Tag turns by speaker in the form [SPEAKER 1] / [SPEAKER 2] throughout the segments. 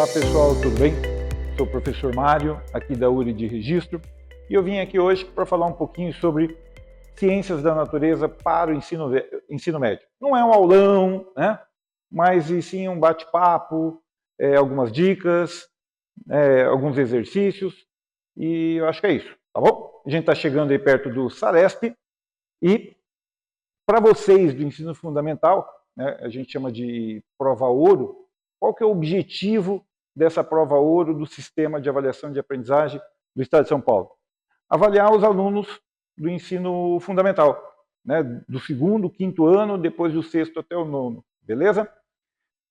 [SPEAKER 1] Olá pessoal, tudo bem? Sou o professor Mário, aqui da URI de Registro, e eu vim aqui hoje para falar um pouquinho sobre ciências da natureza para o ensino médio. Não é um aulão, né? Mas sim um bate-papo, algumas dicas, alguns exercícios, e eu acho que é isso, tá bom? A gente está chegando aí perto do SARESP, e para vocês do ensino fundamental, né, a gente chama de prova ouro. Qual que é o objetivo dessa prova ouro do sistema de avaliação de aprendizagem do Estado de São Paulo? Avaliar os alunos do ensino fundamental, né, do segundo, quinto ano, depois do sexto até o nono, beleza?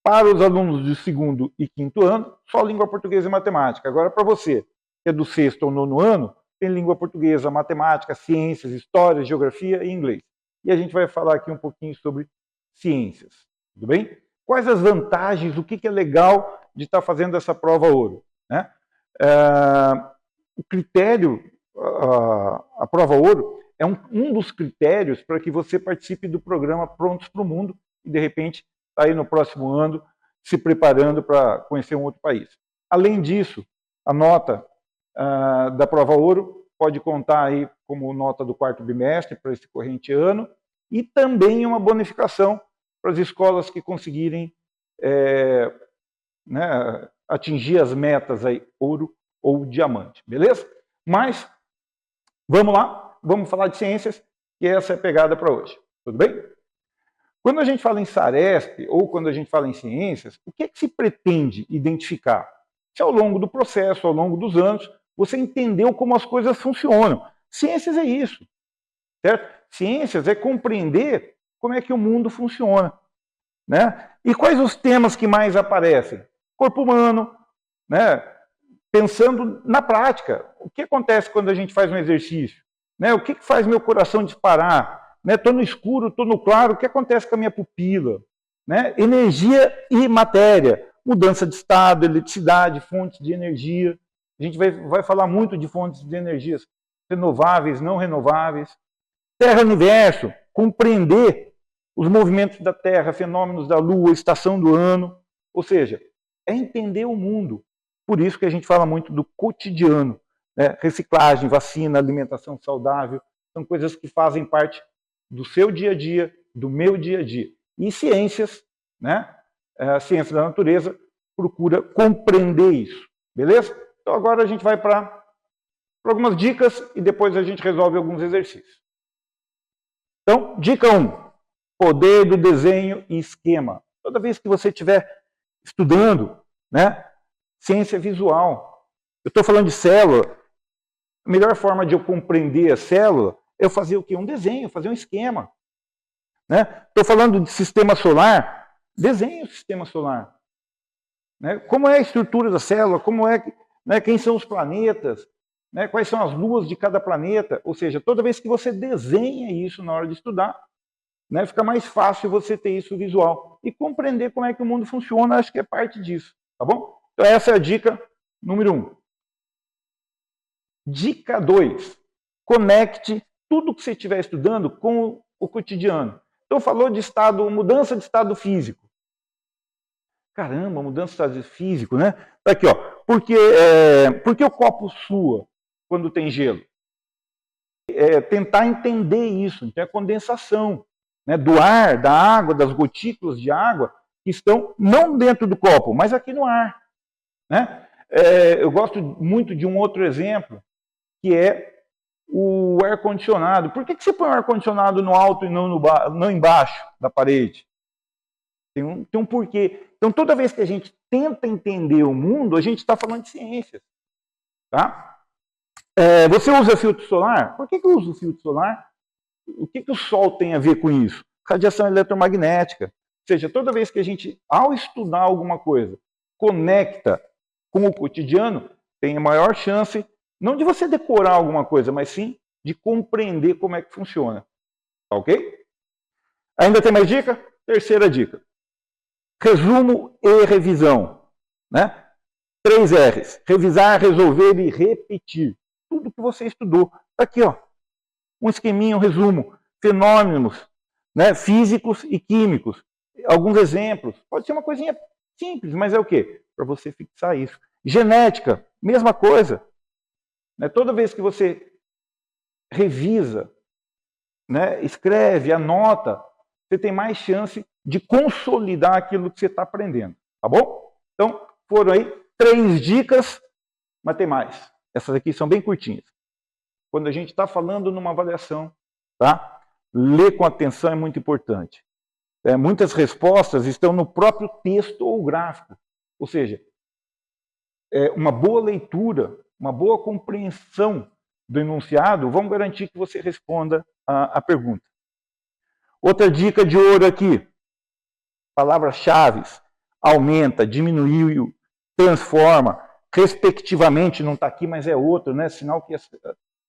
[SPEAKER 1] Para os alunos do segundo e quinto ano, só língua portuguesa e matemática. Agora, para você, que é do sexto ao nono ano, tem língua portuguesa, matemática, ciências, história, geografia e inglês. E a gente vai falar aqui um pouquinho sobre ciências, tudo bem? Quais as vantagens, o que é legal de estar fazendo essa prova ouro, né? O critério, a prova ouro, é um dos critérios para que você participe do programa Prontos para o Mundo e, de repente, está aí no próximo ano se preparando para conhecer um outro país. Além disso, a nota da prova ouro pode contar aí como nota do quarto bimestre para esse corrente ano e também uma bonificação para as escolas que conseguirem atingir as metas aí, ouro ou diamante, beleza? Mas, vamos lá, vamos falar de ciências, que essa é a pegada para hoje, tudo bem? Quando a gente fala em SARESP, ou quando a gente fala em ciências, o que é que se pretende identificar? Se ao longo do processo, ao longo dos anos, você entendeu como as coisas funcionam. Ciências é isso, certo? Ciências é compreender como é que o mundo funciona, né? E quais os temas que mais aparecem? Corpo humano, né? Pensando na prática. O que acontece quando a gente faz um exercício? Né? O que faz meu coração disparar? Estou no escuro, estou no claro, o que acontece com a minha pupila? Né? Energia e matéria. Mudança de estado, eletricidade, fontes de energia. A gente vai falar muito de fontes de energias renováveis, não renováveis. Terra-universo, compreender os movimentos da Terra, fenômenos da Lua, estação do ano. Ou seja, é entender o mundo. Por isso que a gente fala muito do cotidiano. Né? Reciclagem, vacina, alimentação saudável, são coisas que fazem parte do seu dia a dia, do meu dia a dia. E ciências, né? A ciência da natureza, procura compreender isso. Beleza? Então agora a gente vai para algumas dicas e depois a gente resolve alguns exercícios. Então, dica 1. Poder do desenho e esquema. Toda vez que você estiver estudando, né, ciência visual. Eu estou falando de célula. A melhor forma de eu compreender a célula é eu fazer o quê? Um desenho, fazer um esquema. Estou falando de sistema solar. Desenhe o sistema solar. Né? Como é a estrutura da célula? Como é, né, quem são os planetas? Né? Quais são as luas de cada planeta? Ou seja, toda vez que você desenha isso na hora de estudar, né, fica mais fácil você ter isso visual. E compreender como é que o mundo funciona, acho que é parte disso. Tá bom? Então essa é a dica número 1. Dica 2. Conecte tudo que você estiver estudando com o cotidiano. Então falou de mudança de estado físico. Caramba, mudança de estado físico, né? Tá aqui, ó. Por que o copo sua quando tem gelo? Tentar entender isso. Então é condensação, né, do ar, da água, das gotículas de água que estão não dentro do copo, mas aqui no ar. Né? Eu gosto muito de um outro exemplo, que é o ar-condicionado. Por que você põe o ar-condicionado no alto e não embaixo da parede? Tem um porquê. Então, toda vez que a gente tenta entender o mundo, a gente está falando de ciências. Tá? Você usa filtro solar? Por que eu uso filtro solar? O que o sol tem a ver com isso? Radiação eletromagnética. Ou seja, toda vez que a gente, ao estudar alguma coisa, conecta com o cotidiano, tem a maior chance, não de você decorar alguma coisa, mas sim de compreender como é que funciona. Tá ok? Ainda tem mais dica? Terceira dica. Resumo e revisão. Né? 3 R's. Revisar, resolver e repetir. Tudo que você estudou. Tá aqui, ó. Um esqueminha, um resumo. Fenômenos, né, físicos e químicos. Alguns exemplos. Pode ser uma coisinha simples, mas é o quê? para você fixar isso. Genética, mesma coisa. Né? Toda vez que você revisa, né, escreve, anota, você tem mais chance de consolidar aquilo que você está aprendendo. Tá bom? Então, foram aí 3 dicas, mas tem mais. Essas aqui são bem curtinhas. Quando a gente está falando numa avaliação, tá? Ler com atenção é muito importante. Muitas respostas estão no próprio texto ou gráfico. Ou seja, uma boa leitura, uma boa compreensão do enunciado vão garantir que você responda a pergunta. Outra dica de ouro aqui. Palavras-chave. Aumenta, diminuiu, transforma, respectivamente, não está aqui, mas é outro, né? Sinal que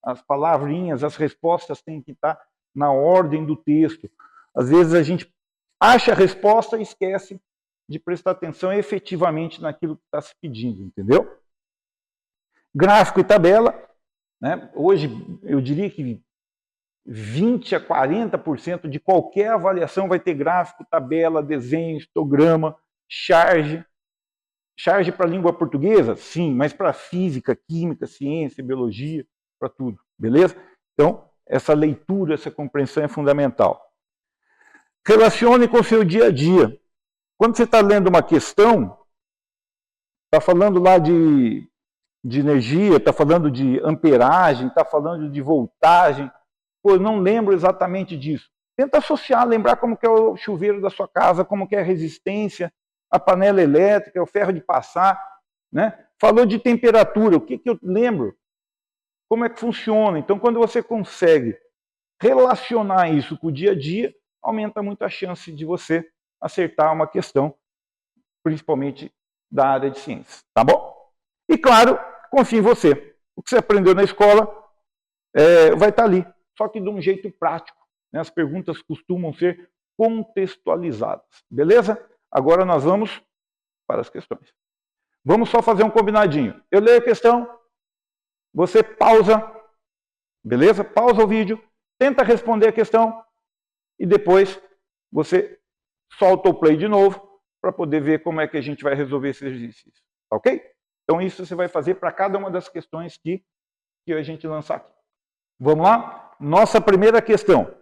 [SPEAKER 1] as palavrinhas, as respostas têm que estar na ordem do texto. Às vezes a gente acha a resposta e esquece de prestar atenção efetivamente naquilo que está se pedindo, entendeu? Gráfico e tabela, né? Hoje eu diria que 20 a 40% de qualquer avaliação vai ter gráfico, tabela, desenho, histograma, charge. Charge para a língua portuguesa? Sim, mas para física, química, ciência, biologia, para tudo, beleza? Então, essa leitura, essa compreensão é fundamental. Relacione com o seu dia a dia. Quando você está lendo uma questão, está falando lá de energia, está falando de amperagem, está falando de voltagem. Pô, eu não lembro exatamente disso. Tenta associar, lembrar como que é o chuveiro da sua casa, como que é a resistência, a panela elétrica, o ferro de passar, né? Falou de temperatura, o que eu lembro? Como é que funciona? Então, quando você consegue relacionar isso com o dia a dia, aumenta muito a chance de você acertar uma questão, principalmente da área de ciências, tá bom? E claro, confie em você. O que você aprendeu na escola vai estar ali, só que de um jeito prático, né? As perguntas costumam ser contextualizadas, beleza? Agora nós vamos para as questões. Vamos só fazer um combinadinho. Eu leio a questão, você pausa, beleza? Pausa o vídeo, tenta responder a questão e depois você solta o play de novo para poder ver como é que a gente vai resolver esse exercício. Tá ok? Então isso você vai fazer para cada uma das questões que a gente lançar aqui. Vamos lá? Nossa primeira questão.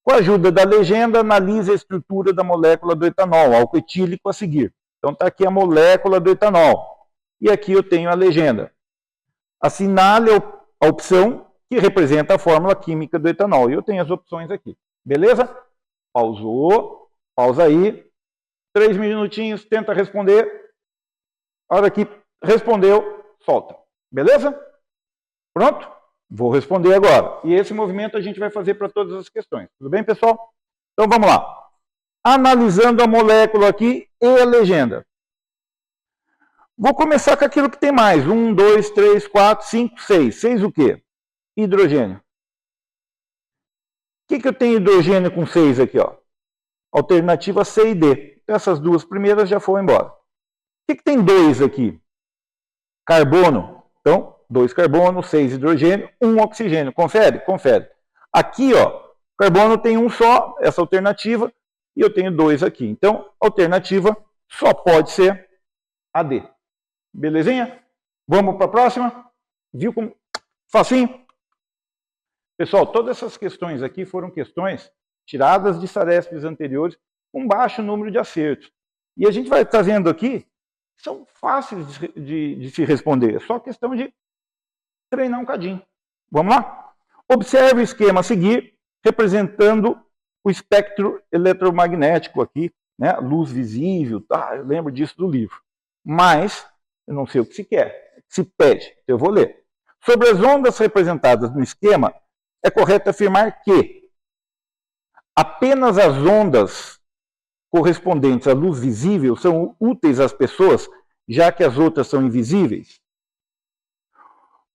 [SPEAKER 1] Com a ajuda da legenda, analise a estrutura da molécula do etanol, álcool etílico a seguir. Então está aqui a molécula do etanol. E aqui eu tenho a legenda. Assinale a opção que representa a fórmula química do etanol. E eu tenho as opções aqui. Beleza? Pausou. Pausa aí. 3 minutinhos, tenta responder. A hora que respondeu, solta. Beleza? Pronto? Vou responder agora. E esse movimento a gente vai fazer para todas as questões. Tudo bem, pessoal? Então vamos lá. Analisando a molécula aqui e a legenda. Vou começar com aquilo que tem mais. 1, 2, 3, 4, 5, 6. 6 o quê? Hidrogênio. O que eu tenho hidrogênio com 6 aqui? Ó? Alternativa C e D. Essas duas primeiras já foram embora. O que tem 2 aqui? Carbono. Então, 2 carbono, 6 hidrogênio, 1 oxigênio. Confere? Confere. Aqui, ó, carbono tem um só, essa alternativa, e eu tenho 2 aqui. Então, a alternativa só pode ser a D. Belezinha? Vamos para a próxima? Viu como? Facinho? Pessoal, todas essas questões aqui foram questões tiradas de SARESPs anteriores com baixo número de acertos. E a gente vai trazendo aqui, são fáceis de se responder, é só questão de treinar um cadinho. Vamos lá? Observe o esquema a seguir, representando o espectro eletromagnético aqui, né? Luz visível, tá? Eu lembro disso do livro. Mas, eu não sei o que se quer, se pede, eu vou ler. Sobre as ondas representadas no esquema, é correto afirmar que apenas as ondas correspondentes à luz visível são úteis às pessoas, já que as outras são invisíveis.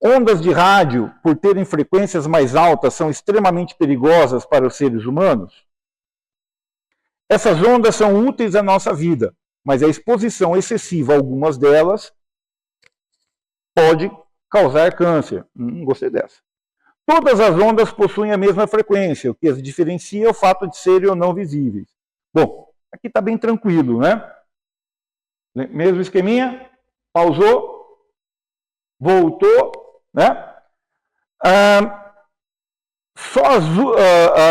[SPEAKER 1] Ondas de rádio, por terem frequências mais altas, são extremamente perigosas para os seres humanos. Essas ondas são úteis à nossa vida, mas a exposição excessiva a algumas delas pode causar câncer. Gostei dessa. Todas as ondas possuem a mesma frequência, o que as diferencia é o fato de serem ou não visíveis. Bom, aqui está bem tranquilo, né? Mesmo esqueminha, pausou, voltou, né? Só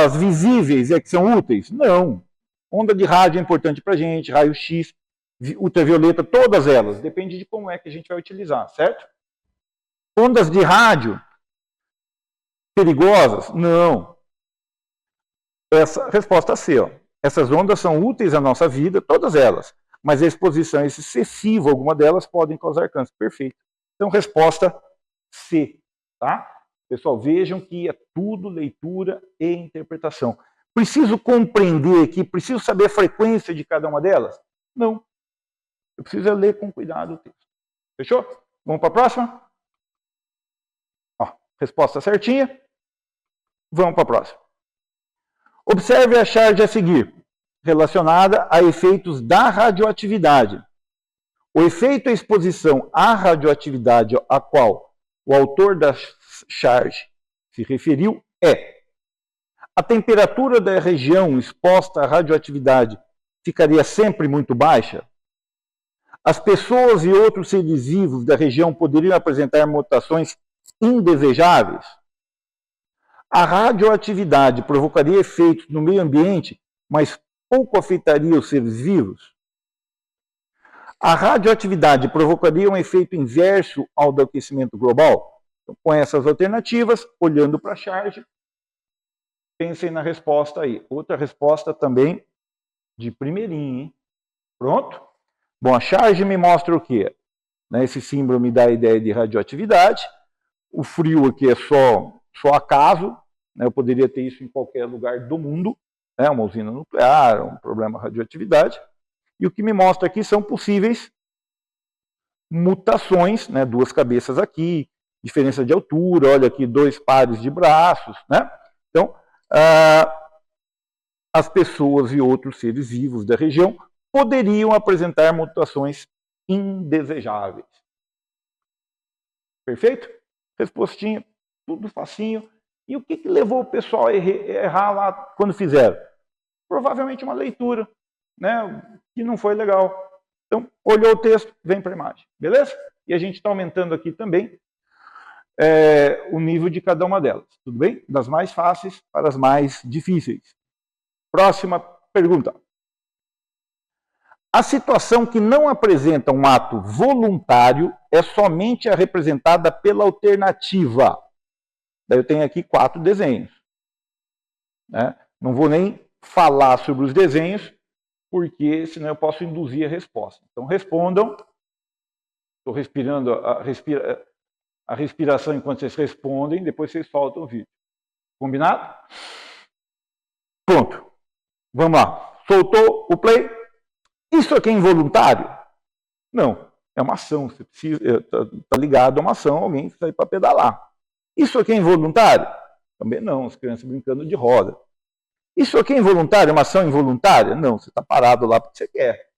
[SPEAKER 1] as visíveis é que são úteis? Não. Onda de rádio é importante para a gente, raio-x, ultravioleta, todas elas. Depende de como é que a gente vai utilizar, certo? Ondas de rádio perigosas? Não. Essa resposta C, ó. Essas ondas são úteis à nossa vida, todas elas. Mas a exposição excessiva, alguma delas, podem causar câncer. Perfeito. Então, resposta C, tá? Pessoal, vejam que é tudo leitura e interpretação. Preciso compreender aqui, preciso saber a frequência de cada uma delas? Não. Eu preciso ler com cuidado o texto. Fechou? Vamos para a próxima? Ó, resposta certinha. Vamos para a próxima. Observe a charge a seguir, relacionada a efeitos da radioatividade. O efeito à exposição à radioatividade a qual o autor da charge se referiu é: a temperatura da região exposta à radioatividade ficaria sempre muito baixa? As pessoas e outros seres vivos da região poderiam apresentar mutações indesejáveis? A radioatividade provocaria efeitos no meio ambiente, mas pouco afetaria os seres vivos? A radioatividade provocaria um efeito inverso ao do aquecimento global? Então, com essas alternativas, olhando para a charge, pensem na resposta aí. Outra resposta também de primeirinho, hein? Pronto? Bom, a charge me mostra o quê? Esse símbolo me dá a ideia de radioatividade. O frio aqui é só acaso. Eu poderia ter isso em qualquer lugar do mundo. Uma usina nuclear, um problema de radioatividade. E o que me mostra aqui são possíveis mutações, duas cabeças aqui, diferença de altura, olha aqui, 2 pares de braços, Então, as pessoas e outros seres vivos da região poderiam apresentar mutações indesejáveis. Perfeito? Respostinha, tudo facinho. E o que levou o pessoal a errar lá quando fizeram? Provavelmente uma leitura, que não foi legal. Então, olhou o texto, vem para a imagem. Beleza? E a gente está aumentando aqui também o nível de cada uma delas. Tudo bem? Das mais fáceis para as mais difíceis. Próxima pergunta. A situação que não apresenta um ato voluntário é somente a representada pela alternativa. Daí eu tenho aqui 4 desenhos. Não vou nem falar sobre os desenhos, porque senão eu posso induzir a resposta. Então respondam. Estou respirando a respiração enquanto vocês respondem, depois vocês soltam o vídeo. Combinado? Pronto. Vamos lá. Soltou o play. Isso aqui é involuntário? Não. É uma ação. Você precisa, está ligado a uma ação, alguém precisa ir para pedalar. Isso aqui é involuntário? Também não. As crianças brincando de roda. Isso aqui é involuntário? É uma ação involuntária? Não. Você está parado lá porque você quer.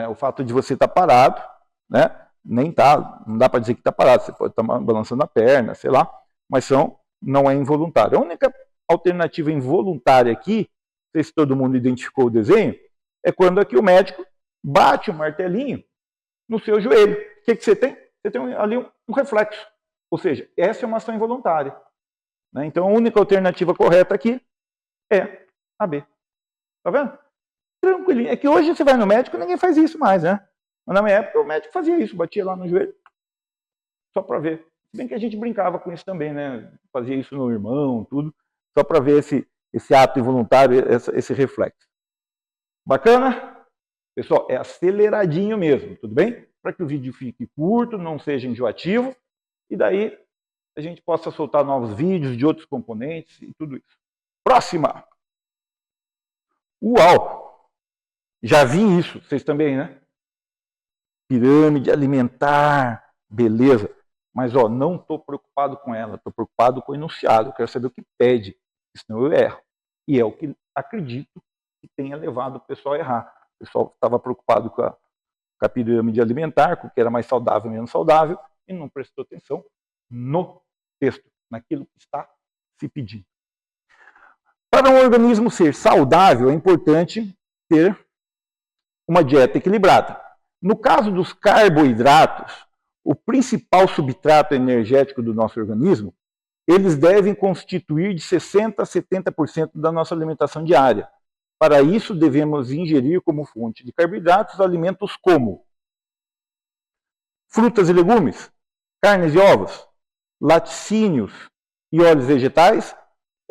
[SPEAKER 1] O fato de você estar parado, nem tá, não dá para dizer que está parado. Você pode estar balançando a perna, sei lá. Mas não é involuntário. A única alternativa involuntária aqui, não sei se todo mundo identificou o desenho, é quando aqui o médico bate o martelinho no seu joelho. O que você tem? Você tem ali um reflexo. Ou seja, essa é uma ação involuntária. Então, a única alternativa correta aqui é a B. Tá vendo? Tranquilinho. É que hoje você vai no médico e ninguém faz isso mais, Mas na minha época o médico fazia isso, batia lá no joelho, só para ver. Se bem que a gente brincava com isso também, Fazia isso no irmão, tudo, só para ver esse ato involuntário, esse reflexo. Bacana? Pessoal, é aceleradinho mesmo, tudo bem? Para que o vídeo fique curto, não seja enjoativo, e daí a gente possa soltar novos vídeos de outros componentes e tudo isso. Próxima! Uau! Já vi isso, vocês também, Pirâmide alimentar, beleza. Mas, não estou preocupado com ela, estou preocupado com o enunciado, eu quero saber o que pede, senão eu erro. E é o que acredito que tenha levado o pessoal a errar. O pessoal estava preocupado com a pirâmide alimentar, com o que era mais saudável e menos saudável, e não prestou atenção no texto, naquilo que está se pedindo. Para um organismo ser saudável, é importante ter uma dieta equilibrada. No caso dos carboidratos, o principal substrato energético do nosso organismo, eles devem constituir de 60% a 70% da nossa alimentação diária. Para isso, devemos ingerir como fonte de carboidratos alimentos como frutas e legumes, carnes e ovos, laticínios e óleos vegetais,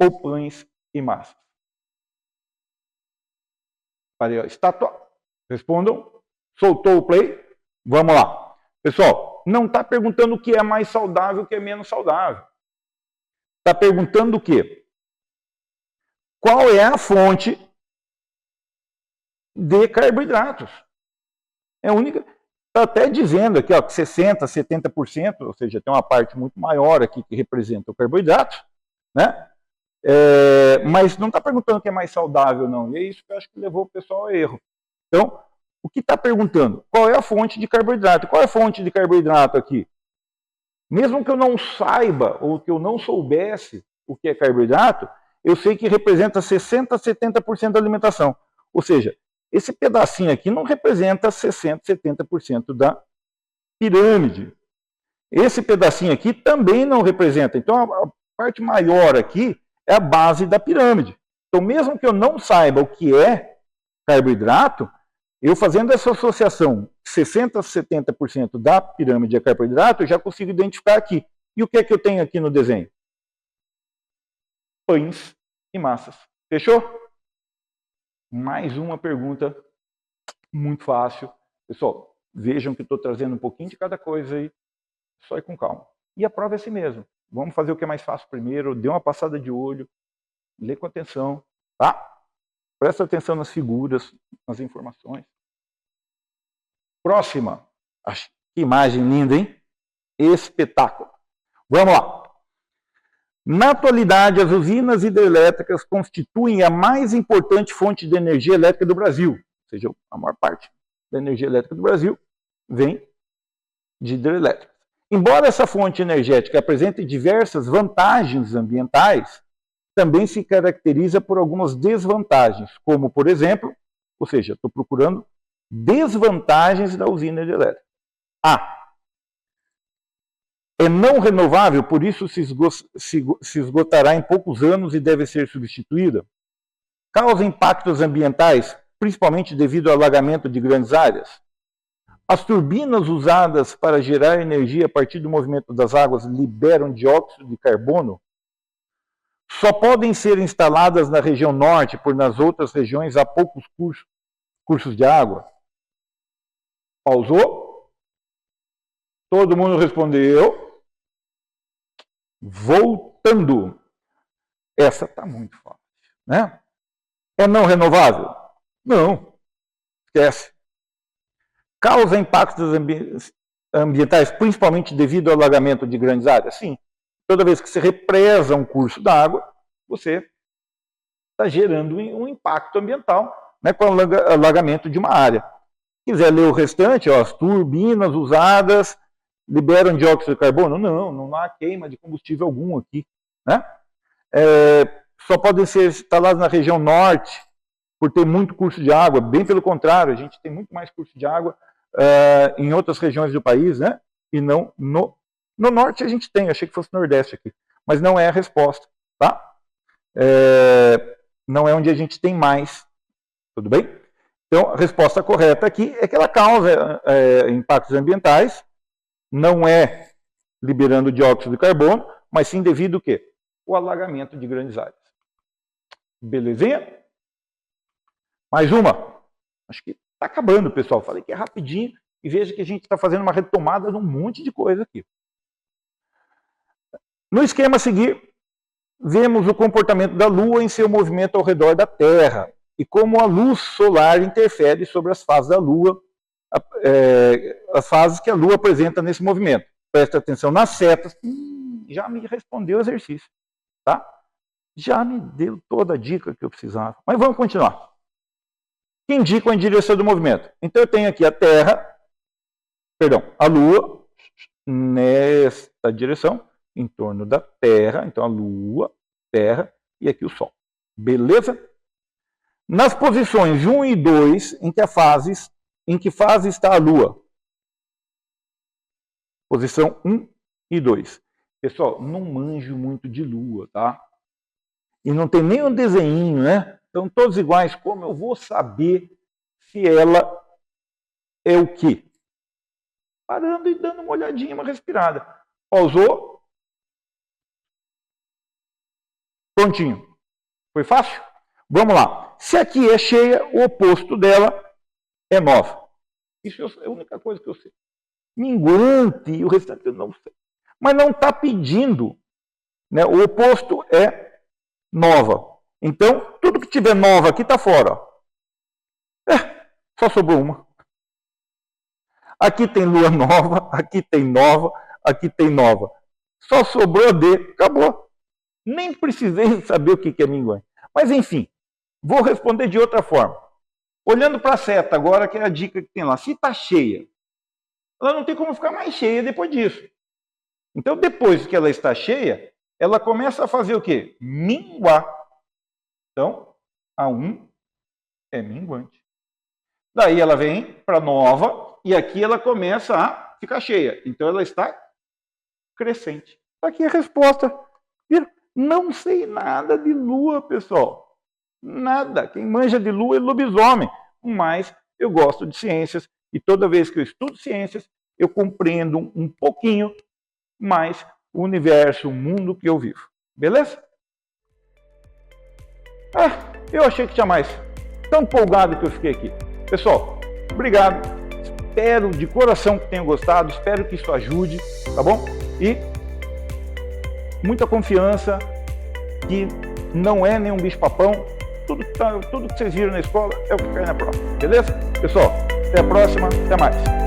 [SPEAKER 1] ou pães e massas. Parei, estátua. Respondam. Soltou o play. Vamos lá. Pessoal, não está perguntando o que é mais saudável, o que é menos saudável. Está perguntando o quê? Qual é a fonte de carboidratos? É a única. Está até dizendo aqui, ó, que 60%, 70%, ou seja, tem uma parte muito maior aqui que representa o carboidrato, né? Mas não está perguntando o que é mais saudável, não. E é isso que eu acho que levou o pessoal a erro. Então, o que está perguntando? Qual é a fonte de carboidrato? Qual é a fonte de carboidrato aqui? Mesmo que eu não saiba ou que eu não soubesse o que é carboidrato, eu sei que representa 60% a 70% da alimentação. Ou seja, esse pedacinho aqui não representa 60%, 70% da pirâmide. Esse pedacinho aqui também não representa. Então, a parte maior aqui é a base da pirâmide. Então, mesmo que eu não saiba o que é carboidrato, eu fazendo essa associação 60% a 70% da pirâmide é carboidrato, eu já consigo identificar aqui. E o que é que eu tenho aqui no desenho? Pães e massas. Fechou? Mais uma pergunta muito fácil. Pessoal, vejam que estou trazendo um pouquinho de cada coisa aí. Só ir com calma. E a prova é assim mesmo. Vamos fazer o que é mais fácil primeiro. Dê uma passada de olho. Lê com atenção. Tá? Presta atenção nas figuras, nas informações. Próxima. Que imagem linda, hein? Espetáculo. Vamos lá. Na atualidade, as usinas hidrelétricas constituem a mais importante fonte de energia elétrica do Brasil. Ou seja, a maior parte da energia elétrica do Brasil vem de hidrelétricas. Embora essa fonte energética apresente diversas vantagens ambientais, também se caracteriza por algumas desvantagens, como, por exemplo, ou seja, estou procurando desvantagens da usina hidrelétrica. É não renovável, por isso se esgotará em poucos anos e deve ser substituída. Causa impactos ambientais, principalmente devido ao alagamento de grandes áreas. As turbinas usadas para gerar energia a partir do movimento das águas liberam dióxido de carbono. Só podem ser instaladas na região norte, por nas outras regiões há poucos cursos de água. Pausou? Todo mundo respondeu. Voltando. Essa está muito fácil, né? É não renovável? Não. Esquece. Causa impactos ambientais, principalmente devido ao alagamento de grandes áreas? Sim. Toda vez que você represa um curso d'água, você está gerando um impacto ambiental, né, com o alagamento de uma área. Se quiser ler o restante, ó, as turbinas usadas liberam dióxido de carbono? Não há queima de combustível algum aqui, né? Só podem ser instaladas na região norte, por ter muito curso de água. Bem pelo contrário, a gente tem muito mais curso de água em outras regiões do país, né? E não no norte a gente tem, achei que fosse no nordeste aqui, mas não é a resposta, tá? Não é onde a gente tem mais, tudo bem? Então, a resposta correta aqui é que ela causa impactos ambientais, não é liberando dióxido de carbono, mas sim devido ao quê? O alagamento de grandes áreas. Belezinha? Mais uma. Acho que está acabando, pessoal. Falei que é rapidinho e veja que a gente está fazendo uma retomada de um monte de coisa aqui. No esquema a seguir, vemos o comportamento da Lua em seu movimento ao redor da Terra e como a luz solar interfere sobre as fases da Lua, as fases que a Lua apresenta nesse movimento. Presta atenção nas setas. Já me respondeu o exercício, tá? Já me deu toda a dica que eu precisava. Mas vamos continuar. Que indicam a direção do movimento. Então eu tenho aqui a Lua nesta direção, em torno da Terra. Então a Lua, Terra e aqui o Sol. Beleza? Nas posições 1 e 2, em que as fases em que fase está a Lua? Posição 1 e 2. Pessoal, não manjo muito de Lua, tá? E não tem nem um desenho, né? Estão todos iguais. Como eu vou saber se ela é o quê? Parando e dando uma olhadinha, uma respirada. Pausou. Prontinho. Foi fácil? Vamos lá. Se aqui é cheia, o oposto dela é nova. Isso é a única coisa que eu sei. Minguante e o restante eu não sei. Mas não está pedindo. Né? O oposto é nova. Então, tudo que tiver nova aqui está fora. Só sobrou uma. Aqui tem lua nova, aqui tem nova, aqui tem nova. Só sobrou a D. Acabou. Nem precisei saber o que é minguante. Mas, enfim, vou responder de outra forma. Olhando para a seta agora, que é a dica que tem lá. Se está cheia, ela não tem como ficar mais cheia depois disso. Então, depois que ela está cheia, ela começa a fazer o quê? Minguar. Então, a 1 é minguante. Daí ela vem para nova e aqui ela começa a ficar cheia. Então, ela está crescente. Aqui a resposta. Não sei nada de lua, pessoal. Nada. Quem manja de lua é lobisomem. Mas eu gosto de ciências e toda vez que eu estudo ciências, eu compreendo um pouquinho mais o universo, o mundo que eu vivo. Beleza? Eu achei que tinha mais. Tão empolgado que eu fiquei aqui. Pessoal, obrigado. Espero de coração que tenham gostado. Espero que isso ajude, tá bom? E muita confiança que não é nenhum bicho-papão. Tudo que vocês viram na escola é o que cai na prova. Beleza? Pessoal, até a próxima. Até mais.